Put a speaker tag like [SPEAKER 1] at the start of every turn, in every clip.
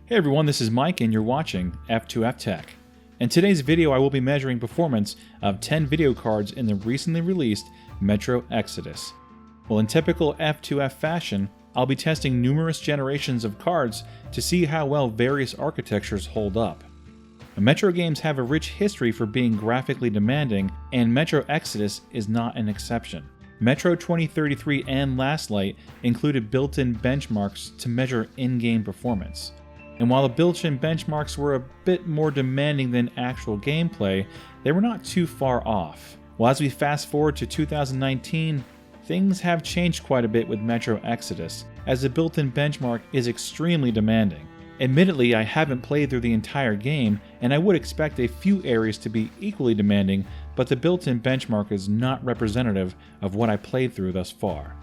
[SPEAKER 1] Hey everyone, this is Mike and you're watching F2F Tech. In today's video I will be measuring performance of 10 video cards in the recently released Metro Exodus. Well, in typical F2F fashion, I'll be testing numerous generations of cards to see how well various architectures hold up. Metro games have a rich history for being graphically demanding, and Metro Exodus is not an exception. Metro 2033 and Last Light included built-in benchmarks to measure in-game performance. And while the built-in benchmarks were a bit more demanding than actual gameplay, they were not too far off. Well, as we fast forward to 2019, things have changed quite a bit with Metro Exodus, as the built-in benchmark is extremely demanding. Admittedly, I haven't played through the entire game, and I would expect a few areas to be equally demanding, but the built-in benchmark is not representative of what I played through thus far.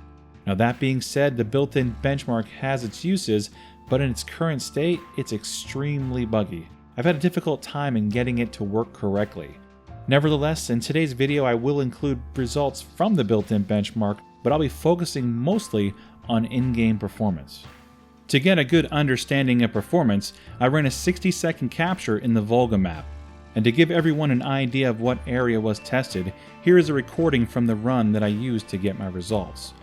[SPEAKER 1] Now that being said, the built-in benchmark has its uses, but in its current state, it's extremely buggy. I've had a difficult time in getting it to work correctly. Nevertheless, in today's video I will include results from the built-in benchmark, but I'll be focusing mostly on in-game performance. To get a good understanding of performance, I ran a 60-second capture in the Volga map. And to give everyone an idea of what area was tested, here is a recording from the run that I used to get my results.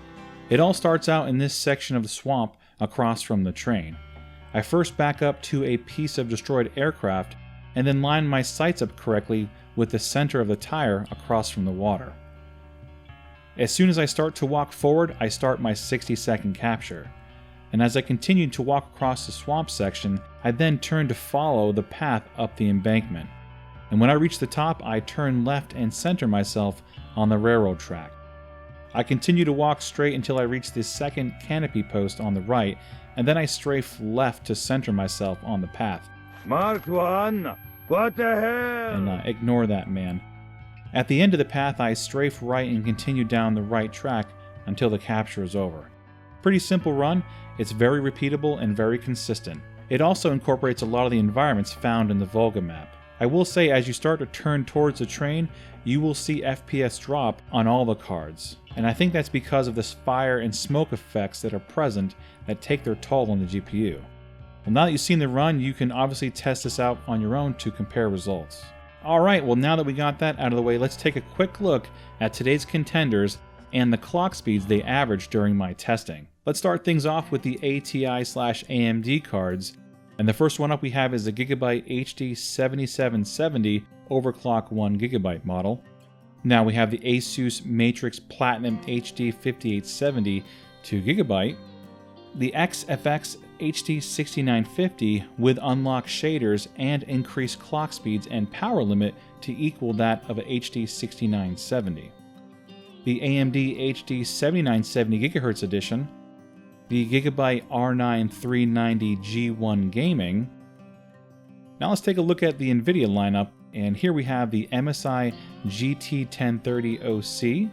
[SPEAKER 1] It all starts out in this section of the swamp across from the train. I first back up to a piece of destroyed aircraft and then line my sights up correctly with the center of the tire across from the water. As soon as I start to walk forward, I start my 60-second capture. And as I continued to walk across the swamp section, I then turned to follow the path up the embankment. And when I reach the top, I turn left and center myself on the railroad track. I continue to walk straight until I reach the second canopy post on the right, and then I strafe left to center myself on the path.
[SPEAKER 2] Mark 1, what the hell?
[SPEAKER 1] And ignore that man. At the end of the path, I strafe right and continue down the right track until the capture is over. Pretty simple run, it's very repeatable and very consistent. It also incorporates a lot of the environments found in the Volga map. I will say, as you start to turn towards the train, you will see FPS drop on all the cards. And I think that's because of the fire and smoke effects that are present that take their toll on the GPU. Well, now that you've seen the run, you can obviously test this out on your own to compare results. Alright, well now that we got that out of the way, let's take a quick look at today's contenders and the clock speeds they averaged during my testing. Let's start things off with the ATI/AMD cards. And the first one up we have is the Gigabyte HD 7770 overclock 1GB model. Now we have the Asus Matrix Platinum HD 5870 2GB, the XFX HD 6950 with unlocked shaders and increased clock speeds and power limit to equal that of a HD 6970, the AMD HD 7970 GHz edition, the Gigabyte R9 390 G1 Gaming. Now let's take a look at the NVIDIA lineup, and here we have the MSI GT1030 OC,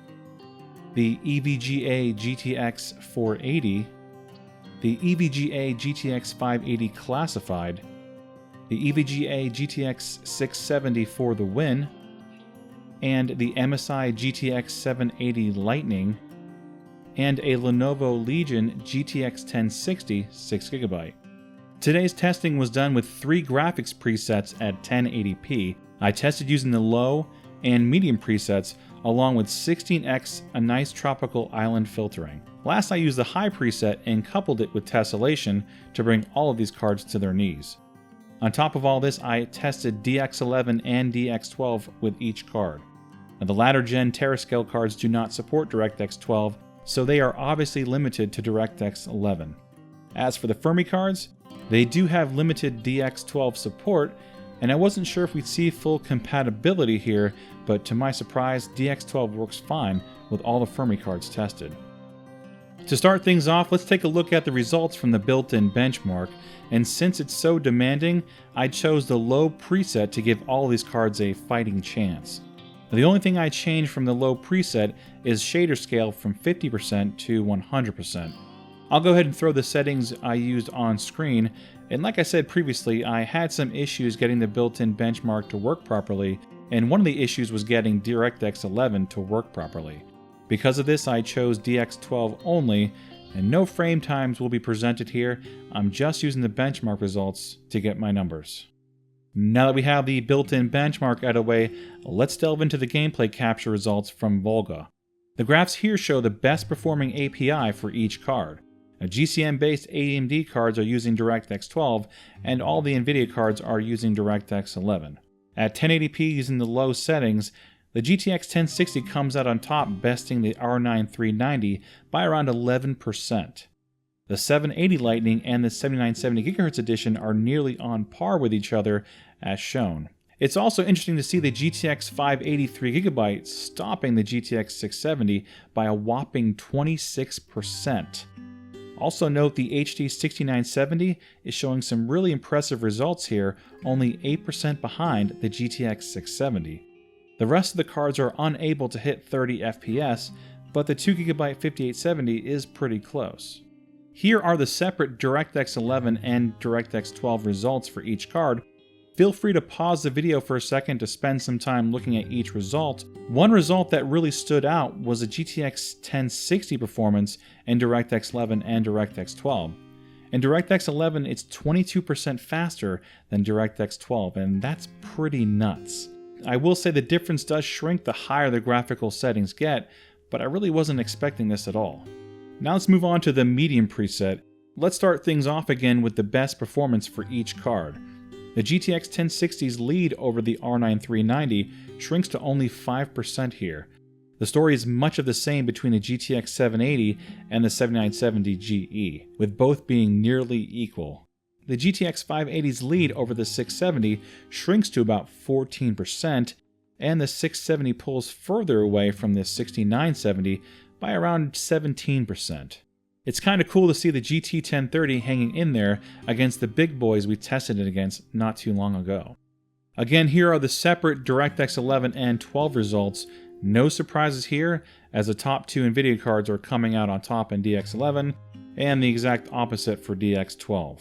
[SPEAKER 1] the EVGA GTX 480, the EVGA GTX 580 Classified, the EVGA GTX 670 for the win, and the MSI GTX 780 Lightning, and a Lenovo Legion GTX 1060 6GB. Today's testing was done with 3 graphics presets at 1080p. I tested using the low and medium presets along with 16x Anisotropical Island filtering. Last I used the high preset and coupled it with tessellation to bring all of these cards to their knees. On top of all this, I tested DX11 and DX12 with each card. Now, the latter gen Terascale cards do not support DirectX 12, so they are obviously limited to DirectX 11. As for the Fermi cards, they do have limited DX12 support, and I wasn't sure if we'd see full compatibility here, but to my surprise, DX12 works fine with all the Fermi cards tested. To start things off, let's take a look at the results from the built-in benchmark, and since it's so demanding, I chose the low preset to give all of these cards a fighting chance. The only thing I changed from the low preset is shader scale from 50% to 100%. I'll go ahead and throw the settings I used on screen, and like I said previously, I had some issues getting the built-in benchmark to work properly, and one of the issues was getting DirectX 11 to work properly. Because of this, I chose DX12 only and no frame times will be presented here. I'm just using the benchmark results to get my numbers. Now that we have the built-in benchmark out of the way, let's delve into the gameplay capture results from Volga. The graphs here show the best performing API for each card. Now, GCN-based AMD cards are using DirectX 12, and all the NVIDIA cards are using DirectX 11. At 1080p using the low settings, the GTX 1060 comes out on top, besting the R9 390 by around 11%. The 780 Lightning and the 7970 GHz edition are nearly on par with each other, as shown. It's also interesting to see the GTX 580 3GB stopping the GTX 670 by a whopping 26%. Also note the HD 6970 is showing some really impressive results here, only 8% behind the GTX 670. The rest of the cards are unable to hit 30 FPS, but the 2GB 5870 is pretty close. Here are the separate DirectX 11 and DirectX 12 results for each card. Feel free to pause the video for a second to spend some time looking at each result. One result that really stood out was the GTX 1060 performance in DirectX 11 and DirectX 12. In DirectX 11, it's 22% faster than DirectX 12, and that's pretty nuts. I will say the difference does shrink the higher the graphical settings get, but I really wasn't expecting this at all. Now let's move on to the medium preset. Let's start things off again with the best performance for each card. The GTX 1060's lead over the R9 390 shrinks to only 5% here. The story is much of the same between the GTX 780 and the 7970 GE, with both being nearly equal. The GTX 580's lead over the 670 shrinks to about 14%, and the 670 pulls further away from the 6970 by around 17%. It's kind of cool to see the GT 1030 hanging in there against the big boys we tested it against not too long ago. Again, here are the separate DirectX 11 and 12 results. No surprises here, as the top two NVIDIA cards are coming out on top in DX11, and the exact opposite for DX12.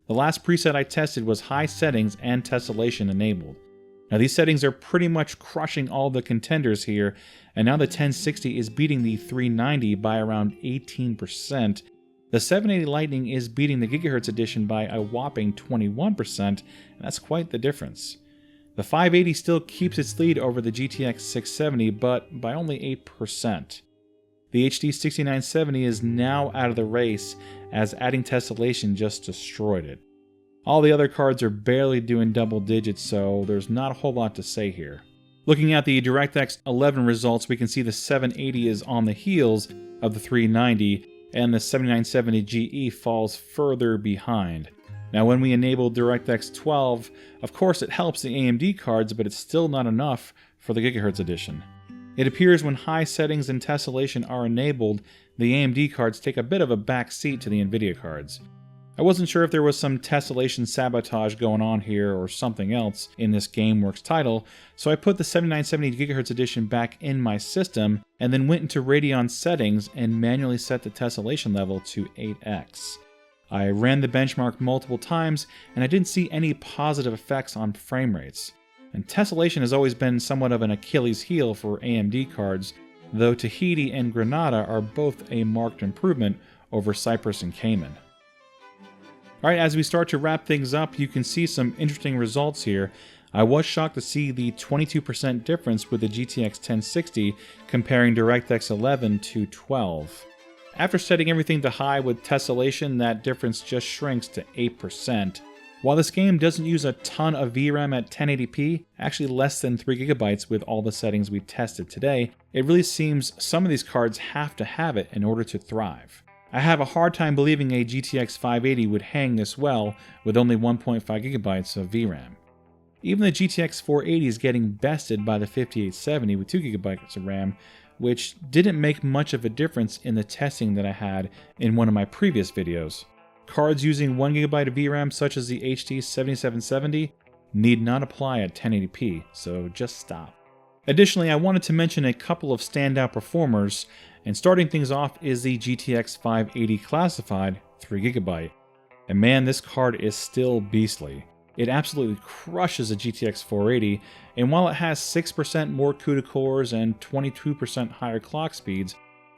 [SPEAKER 1] The last preset I tested was high settings and tessellation enabled. Now these settings are pretty much crushing all the contenders here, and now the 1060 is beating the 390 by around 18%. The 780 Lightning is beating the GHz edition by a whopping 21%, and that's quite the difference. The 580 still keeps its lead over the GTX 670, but by only 8%. The HD 6970 is now out of the race, as adding tessellation just destroyed it. All the other cards are barely doing double digits, so there's not a whole lot to say here. Looking at the DirectX 11 results, we can see the 780 is on the heels of the 390, and the 7970 GE falls further behind. Now when we enable DirectX 12, of course it helps the AMD cards, but it's still not enough for the GHz edition. It appears when high settings and tessellation are enabled, the AMD cards take a bit of a back seat to the NVIDIA cards. I wasn't sure if there was some tessellation sabotage going on here or something else in this GameWorks title, so I put the 7970 GHz edition back in my system and then went into Radeon settings and manually set the tessellation level to 8x. I ran the benchmark multiple times and I didn't see any positive effects on frame rates. And tessellation has always been somewhat of an Achilles heel for AMD cards, though Tahiti and Granada are both a marked improvement over Cypress and Cayman. Alright, as we start to wrap things up, you can see some interesting results here. I was shocked to see the 22% difference with the GTX 1060 comparing DirectX 11 to 12. After setting everything to high with tessellation, that difference just shrinks to 8%. While this game doesn't use a ton of VRAM at 1080p, actually less than 3GB with all the settings we tested today, it really seems some of these cards have to have it in order to thrive. I have a hard time believing a GTX 580 would hang this well with only 1.5GB of VRAM. Even the GTX 480 is getting bested by the 5870 with 2GB of RAM, which didn't make much of a difference in the testing that I had in one of my previous videos. Cards using 1GB of VRAM such as the HD 7770 need not apply at 1080p, so just stop. Additionally, I wanted to mention a couple of standout performers, and starting things off is the GTX 580 Classified 3GB. And man, this card is still beastly. It absolutely crushes a GTX 480, and while it has 6% more CUDA cores and 22% higher clock speeds,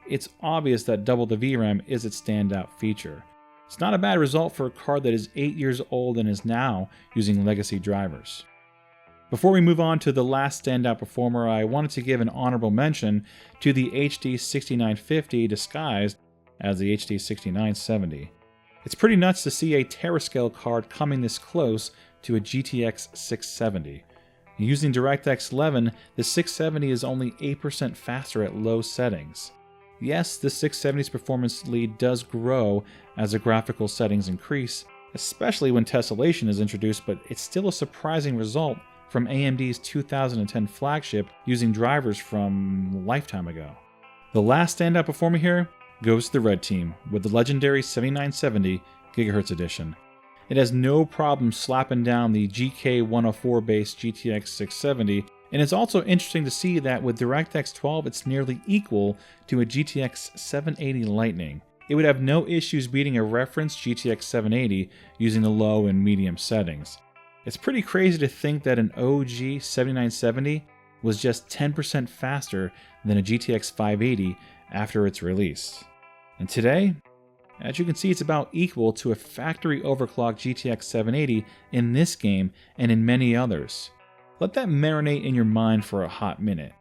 [SPEAKER 1] it's obvious that double the VRAM is its standout feature. It's not a bad result for a card that is 8 years old and is now using legacy drivers. Before we move on to the last standout performer, I wanted to give an honorable mention to the HD 6950 disguised as the HD 6970. It's pretty nuts to see a Terascale card coming this close to a GTX 670. Using DirectX 11, the 670 is only 8% faster at low settings. Yes, the 670's performance lead does grow as the graphical settings increase, especially when tessellation is introduced, but it's still a surprising result from AMD's 2010 flagship using drivers from a lifetime ago. The last standout performer here goes to the red team with the legendary 7970 GHz edition. It has no problem slapping down the GK104 based GTX 670, and it's also interesting to see that with DirectX 12 it's nearly equal to a GTX 780 Lightning. It would have no issues beating a reference GTX 780 using the low and medium settings. It's pretty crazy to think that an OG 7970 was just 10% faster than a GTX 580 after its release. And today, as you can see, it's about equal to a factory overclocked GTX 780 in this game and in many others. Let that marinate in your mind for a hot minute.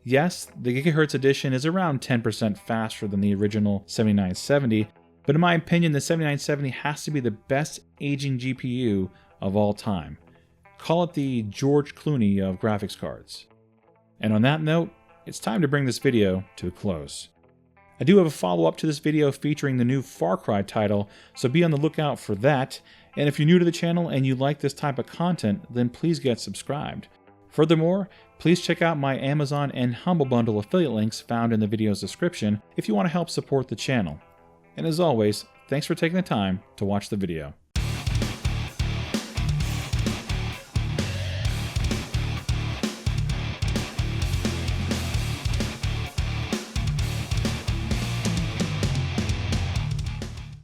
[SPEAKER 1] Yes, the GHz edition is around 10% faster than the original 7970, but in my opinion the 7970 has to be the best aging GPU of all time. Call it the George Clooney of graphics cards. And on that note, it's time to bring this video to a close. I do have a follow-up to this video featuring the new Far Cry title, so be on the lookout for that. And if you're new to the channel and you like this type of content, then please get subscribed. Furthermore, please check out my Amazon and Humble Bundle affiliate links found in the video's description if you want to help support the channel. And as always, thanks for taking the time to watch the video.